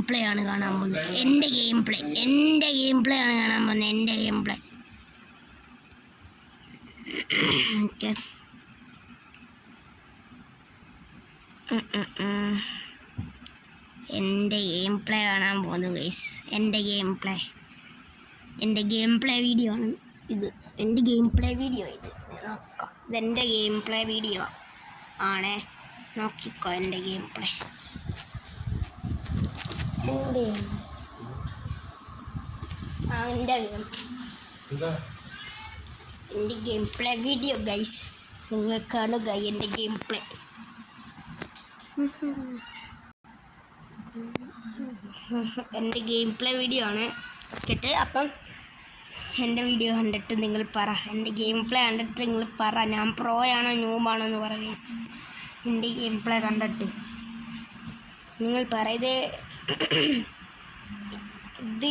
Play ആണ് കാണാൻ പോകുന്നത്. എൻ്റെ ഗെയിം പ്ലേ ആണ് കാണാൻ പോകുന്നത്. എൻ്റെ ഗെയിം പ്ലേ. ഓക്കെ, എൻ്റെ ഗെയിം പ്ലേ കാണാൻ പോകുന്നു ഗൈസ്. എൻ്റെ ഗെയിം പ്ലേ വീഡിയോ ആണ് ഇത്. എൻ്റെ ഗെയിം പ്ലേ വീഡിയോ നോക്കാം. ഇതെൻ്റെ ഗെയിം പ്ലേ വീഡിയോ ആണേ, നോക്കിക്കോ. എൻ്റെ ഗെയിം പ്ലേ എൻ്റെ ഗെയിം പ്ലേ വീഡിയോ ഗൈസ്, നിങ്ങൾ കാണുക. എൻ്റെ ഗെയിം പ്ലേ എൻ്റെ ഗെയിം പ്ലേ വീഡിയോ ആണ് കേട്ട്. അപ്പം എൻ്റെ വീഡിയോ കണ്ടിട്ട് നിങ്ങൾ പറ, എൻ്റെ ഗെയിം പ്ലേ കണ്ടിട്ട് നിങ്ങൾ പറ, ഞാൻ പ്രോയാണോ ന്യൂബാണോ എന്ന് പറ ഗൈസ്. എൻ്റെ ഗെയിം പ്ലേ കണ്ടിട്ട് നിങ്ങൾ പറ. ഇത്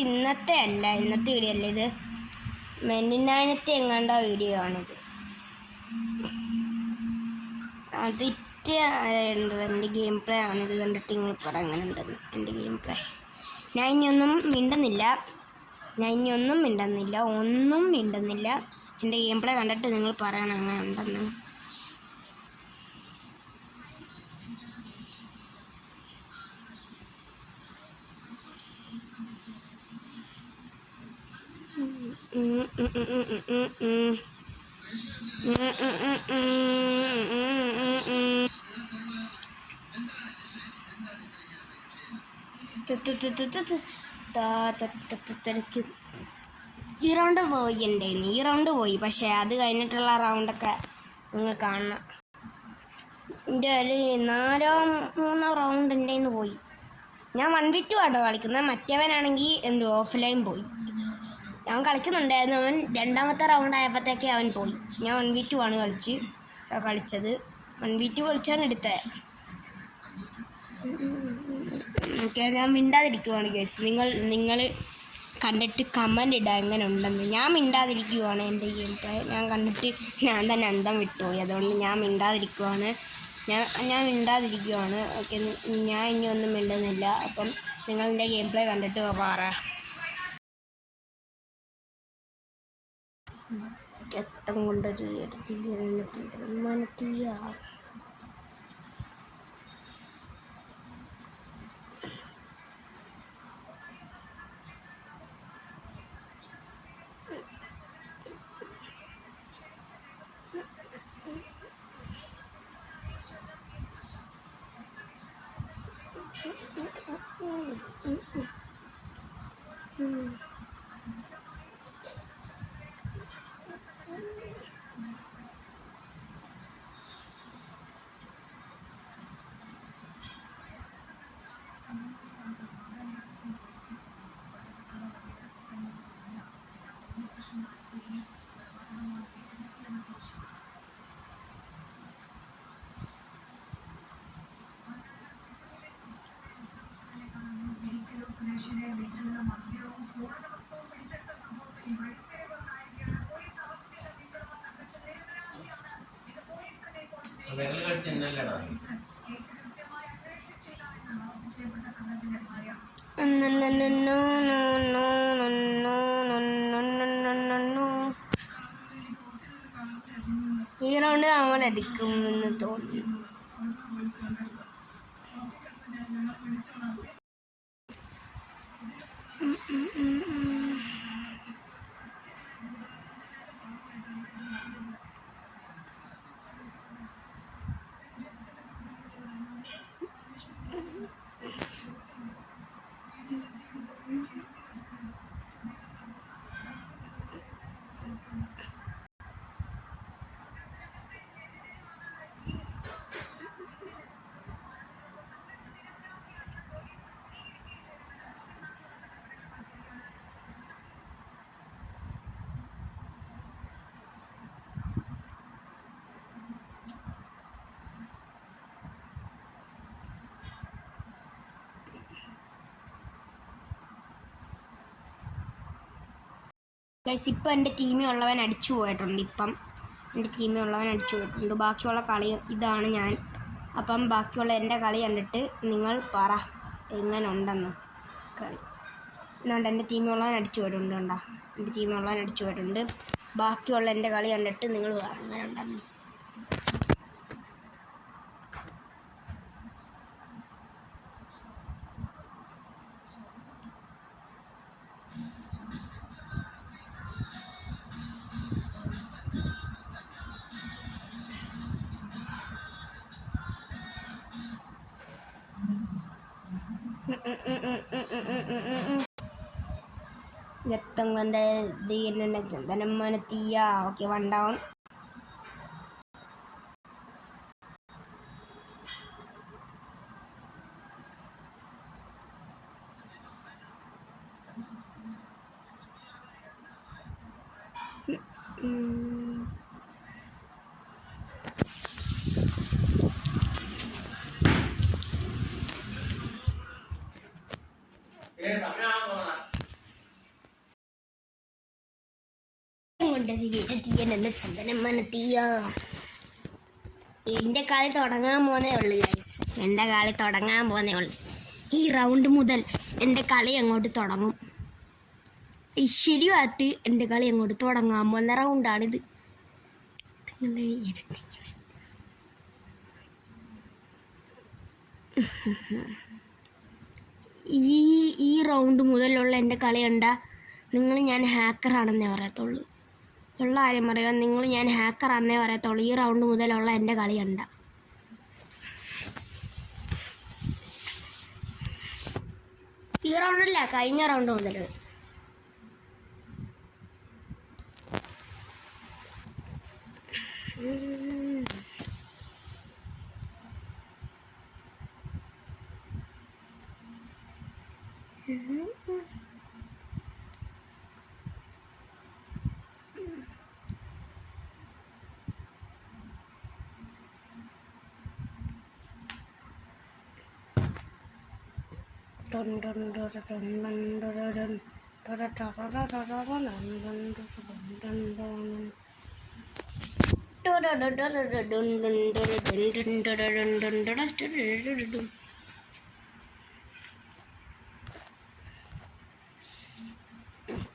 ഇന്നത്തെ വീഡിയോ അല്ല, ഇത് മെനിനാനത്തെ എങ്ങാണ്ട വീഡിയോ ആണിത്. അതിറ്റ് എൻ്റെ ഗെയിം പ്ലേ ആണ്. ഇത് കണ്ടിട്ട് നിങ്ങൾ പറ എങ്ങനെ ഉണ്ടെന്ന് എൻ്റെ ഗെയിം പ്ലേ. ഞാൻ ഇനിയൊന്നും മിണ്ടുന്നില്ല. എൻ്റെ ഗെയിം പ്ലേ കണ്ടിട്ട് നിങ്ങൾ പറയണം എങ്ങനെ ഉണ്ടെന്ന്. ഈ റൗണ്ട് പോയി. പക്ഷേ അത് കഴിഞ്ഞിട്ടുള്ള റൗണ്ടൊക്കെ നിങ്ങൾ കാണണം. എൻ്റെ ഒരു 4-3 റൗണ്ട് എൻ്റെ നിന്ന് പോയി. ഞാൻ 1v2 ആട്ടോ കളിക്കുന്നത്. മറ്റവനാണെങ്കിൽ ഓഫ്ലൈൻ പോയി. ഞാൻ കളിക്കുന്നുണ്ടായിരുന്നു. അവൻ രണ്ടാമത്തെ റൗണ്ട് ആയപ്പോഴത്തേക്ക് അവൻ പോയി. ഞാൻ 1v2 ആണ് കളിച്ചത്. 1v2 കളിച്ചാണ് എടുത്തത്. ഓക്കെ, ഞാൻ മിണ്ടാതിരിക്കുവാണ് ഗൈസ്. നിങ്ങൾ കണ്ടിട്ട് കമൻ്റ് ഇടുക എങ്ങനെ ഉണ്ടെന്ന്. ഞാൻ മിണ്ടാതിരിക്കുവാണ്. എൻ്റെ ഗെയിം പ്ലേ ഞാൻ കണ്ടിട്ട് ഞാൻ തന്നെ അന്തം വിട്ടുപോയി. അതുകൊണ്ട് ഞാൻ മിണ്ടാതിരിക്കുവാണ്. ഓക്കെ, ഞാൻ ഇനി ഒന്നും മിണ്ടുന്നില്ല. അപ്പം നിങ്ങളെൻ്റെ ഗെയിം പ്ലേ കണ്ടിട്ട് പറ. രക്തം കൊണ്ടൊരു മനത്തിയ ഈ റൗണ്ട് നമ്മൾ അടിക്കുമെന്ന് തോന്നുന്നു. ഇപ്പം എൻ്റെ ടീമിൽ ഉള്ളവൻ അടിച്ചു പോയിട്ടുണ്ട്. ബാക്കിയുള്ള കളി ഇതാണ് ഞാൻ. അപ്പം ബാക്കിയുള്ള എൻ്റെ കളി കണ്ടിട്ട് നിങ്ങൾ പറ എങ്ങനെ ഉണ്ടെന്ന്. കളി. എന്നാണ്ട് എൻ്റെ ടീമുള്ളവൻ അടിച്ചു പോയിട്ടുണ്ട് കണ്ടോ. എൻ്റെ ടീമുള്ളവൻ അടിച്ചു പോയിട്ടുണ്ട്. ബാക്കിയുള്ള എൻ്റെ കളി കണ്ടിട്ട് നിങ്ങൾ അങ്ങനെ ഉണ്ടായിരുന്നു. രക്തം കൊണ്ട് ദീനെ ചന്ദനം മനത്തിയ. Okay, 1 down. എൻ്റെ കളി തുടങ്ങാൻ പോകുന്നേ ഉള്ളൂ ഗൈസ്. എൻ്റെ കളി തുടങ്ങാൻ പോകുന്നേ ഉള്ളൂ. ഈ റൗണ്ട് മുതൽ എൻ്റെ കളി അങ്ങോട്ട് തുടങ്ങും. ശരിയായിട്ട് എൻ്റെ കളി അങ്ങോട്ട് തുടങ്ങാൻ പോകുന്ന റൗണ്ടാണിത്. ഈ റൗണ്ട് മുതലുള്ള എൻ്റെ കളി കണ്ടാൽ നിങ്ങൾ ഞാൻ ഹാക്കറാണെന്നേ പറയത്തുള്ളൂ. ഉള്ള കാര്യം പറയാം, നിങ്ങൾ ഞാൻ ഹാക്കറാണെന്നേ പറയത്തുള്ളൂ. ഈ റൗണ്ട് മുതലുള്ള എൻ്റെ കളി കണ്ട. ഈ റൗണ്ടല്ല, കഴിഞ്ഞ റൗണ്ട് മുതൽ.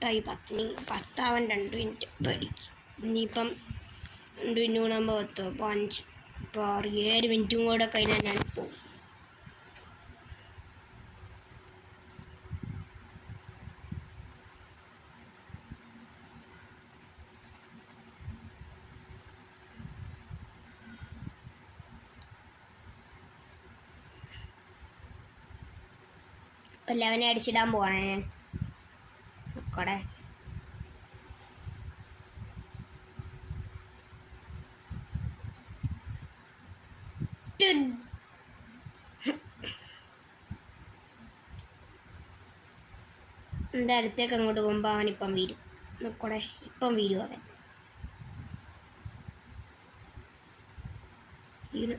ായി 10 2 മിനിറ്റ് പഠിക്കും. ഇനിയിപ്പം 2 മിനിറ്റ് കൂടാകുമ്പോൾ 10 അപ്പോൾ 5 ഇപ്പോൾ 6 മിനിറ്റും കൂടെ കഴിഞ്ഞാൽ ഞാൻ പോകും. ഇപ്പം 11 അടിച്ചിടാൻ പോവാണ് ഞാൻ. നോക്കടെ, എൻ്റെ അടുത്തേക്ക് അങ്ങോട്ട് പോകുമ്പോൾ അവനിപ്പം വീരും. നോക്കടെ, ഇപ്പം വീരും അവൻ. വീണ്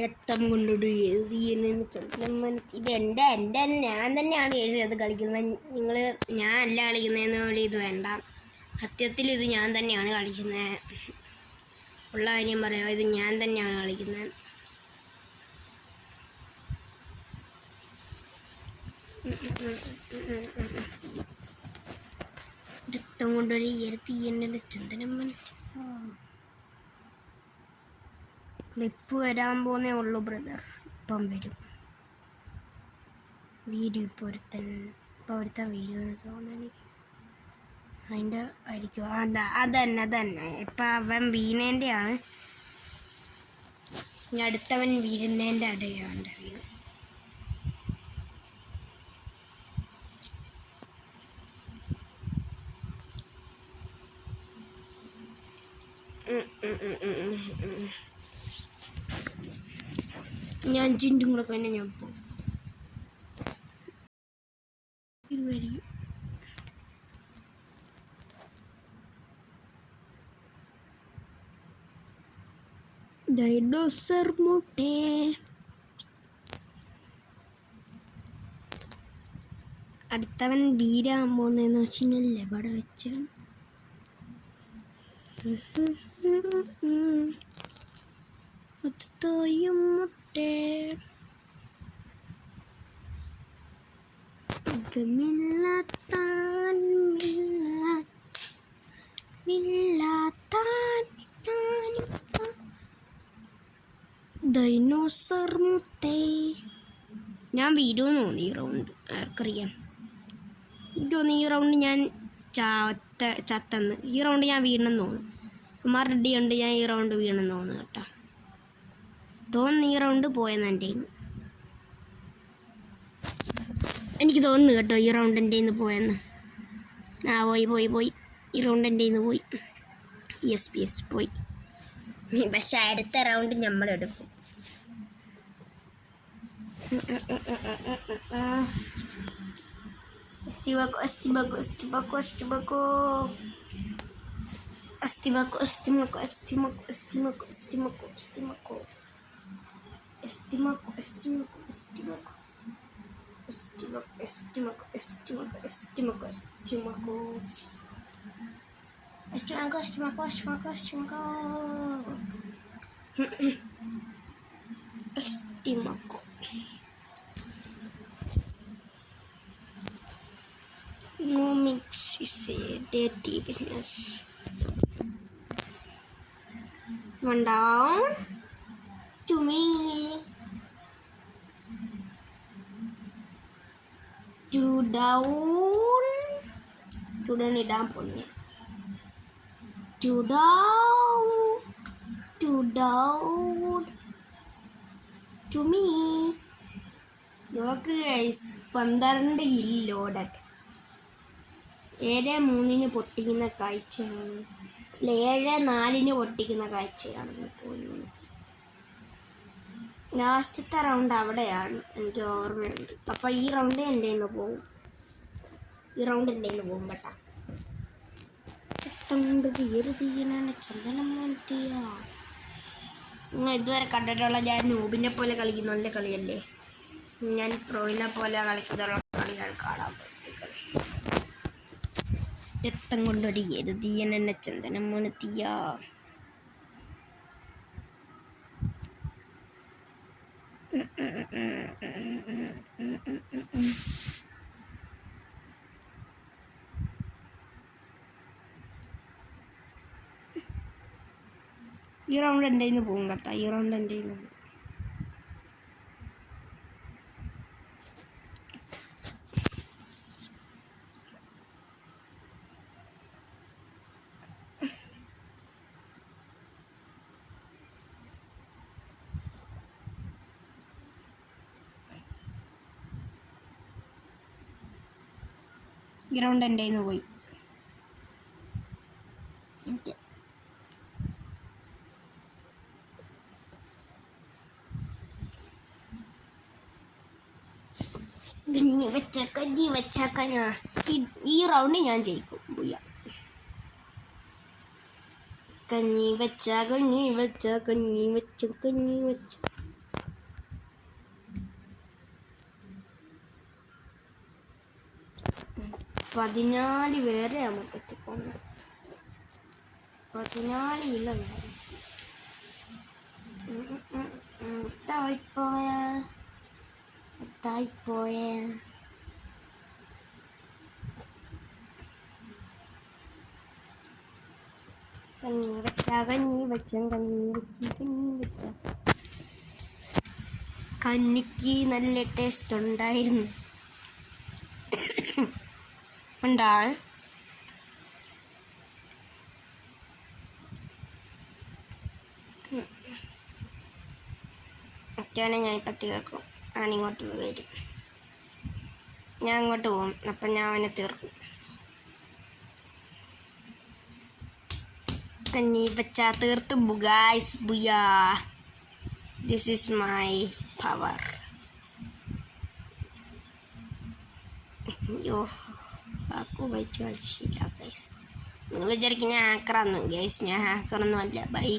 രക്തം കൊണ്ടൊരു ഇത് ഞാൻ തന്നെയാണ് ചേച്ചി അത് കളിക്കുന്നത്. നിങ്ങൾ ഞാൻ അല്ല കളിക്കുന്നതെന്ന് പോലെ ഇത് വേണ്ട. സത്യത്തിൽ ഇത് ഞാൻ തന്നെയാണ് കളിക്കുന്നത്. ഉള്ള കാര്യം പറയാം, ഇത് ഞാൻ തന്നെയാണ് കളിക്കുന്നത്. രക്തം കൊണ്ടൊരു തീയന്നെ ചന്ദനം മനസ്സിൽ. ക്ലിപ്പ് വരാൻ പോകുന്നേ ഉള്ളൂ ബ്രദർ. ഇപ്പം വരും വീഡിയോ. ഇപ്പോൾ ഒരുത്തൻ വീഡിയോ എന്ന് തോന്നുന്നു. അതിൻ്റെ ആയിരിക്കും. അതന്നെ ഇപ്പം അവൻ വീണേൻ്റെയാണ്. ഇനി അടുത്തവൻ വീഴുന്നതിൻ്റെ അടയാണ് വീണ്. ഞാൻ ചിണ്ടും കൂടെ തന്നെ ഞാൻ പോകും. ഡൈനോസർ മുട്ടേ അടുത്തവൻ വീരാൻ പോകുന്നതെന്ന് വെച്ച് കഴിഞ്ഞാൽ എവിടെ വെച്ചാണ് മുത്തയും മുട്ടേ മില്ലാത്താൻ ഡൈനോസർ മുട്ടേ. ഞാൻ വീഴുമെന്ന് തോന്നി ഈ റൗണ്ട്. ആർക്കറിയാം, എനിക്ക് തോന്നുന്നു ഈ റൗണ്ട് ഞാൻ ചത്തെന്ന്. ഈ റൗണ്ട് ഞാൻ വീണെന്ന് തോന്നുന്നു. അമ്മ റെഡി ഉണ്ട്, ഞാൻ ഈ റൗണ്ട് വീണെന്ന് തോന്നുന്നു കേട്ടോ. തോന്നുന്നു ഈ റൗണ്ട് പോയെന്ന് എൻ്റെ കയ്യിൽ നിന്ന്. എനിക്ക് തോന്നുന്നു കേട്ടോ ഈ റൗണ്ട് എൻ്റെ കയ്യിൽ നിന്ന് പോയെന്ന്. ആ പോയി ഈ റൗണ്ട് എൻ്റെ കയ്യിൽ നിന്ന് പോയി. യെസ് പോയി. പക്ഷെ അടുത്ത round നമ്മളെടുക്കും. No mix is a dirty business. One down to me. Two down. Two down idan ponne. Two down. Two down to me. Look guys, 12 loaded. 7-3 പൊട്ടിക്കുന്ന കാഴ്ചയാണ്. 7-4 പൊട്ടിക്കുന്ന കാഴ്ചയാണെന്ന് തോന്നുന്നു. ലാസ്റ്റത്തെ റൗണ്ട് അവിടെയാണ്, എനിക്ക് ഓർമ്മയുണ്ട്. അപ്പം ഈ റൗണ്ട് എൻ്റെ കയ്യിൽ പോകും. ഈ റൗണ്ട് എൻ്റെ കയ്യിൽ പോകും കേട്ടോ. ചന്ദനം തീയാ. നിങ്ങൾ ഇതുവരെ കണ്ടിട്ടുള്ള ഞാൻ നൂബിനെ പോലെ കളിക്കുന്ന കളിയല്ലേ, ഞാൻ പ്രോയിനെ പോലെ കളിക്കുന്ന കളിയാണ് കാണാൻ പറ്റുക. രക്തം കൊണ്ടൊരു എരുതിയൻ എന്നെ ചന്ദനം മോനത്തിയ. ഈ റൗണ്ട് എൻ്റെ കയ്യിൽ നിന്ന് പോകും കേട്ടോ. ഈ റൗണ്ട് എൻ്റെ കയ്യിൽ നിന്ന് പോകും. ഈ റൗണ്ട് എൻ്റെ കയ്യിൽ നിന്ന് പോയി. ഓക്കെ, കഞ്ഞി വെച്ചാക്ക ഞാൻ ഈ റൗണ്ട് ഞാൻ ജയിക്കും. ബുയ്യ. കഞ്ഞി വെച്ച 14 പേരെ നമുക്ക് എത്തിക്കൊണ്ട് 14 ഇല്ല തായിപ്പോയ കഞ്ഞി വെച്ച കഞ്ഞിക്ക് നല്ല ടേസ്റ്റ് ഉണ്ടായിരുന്നു. ഉണ്ടാണ് ഒക്കെയാണ് ഞാൻ ഇപ്പം തീർക്കും. അവനിങ്ങോട്ട് വരും, ഞാൻ അങ്ങോട്ട് പോകും. അപ്പം ഞാൻ അവനെ തീർക്കും. കഞ്ഞി വെച്ച തീർത്ത് guys. Booyah, this is my power. Yo ആക്കു വെച്ച് കളിച്ചില്ല ഗൈസ്. നിങ്ങൾ വിചാരിക്കും ഞാൻ ഹാക്കറാന്ന്. ഗൈസ് ഞാൻ ഹാക്കറൊന്നും അല്ല. ബൈ.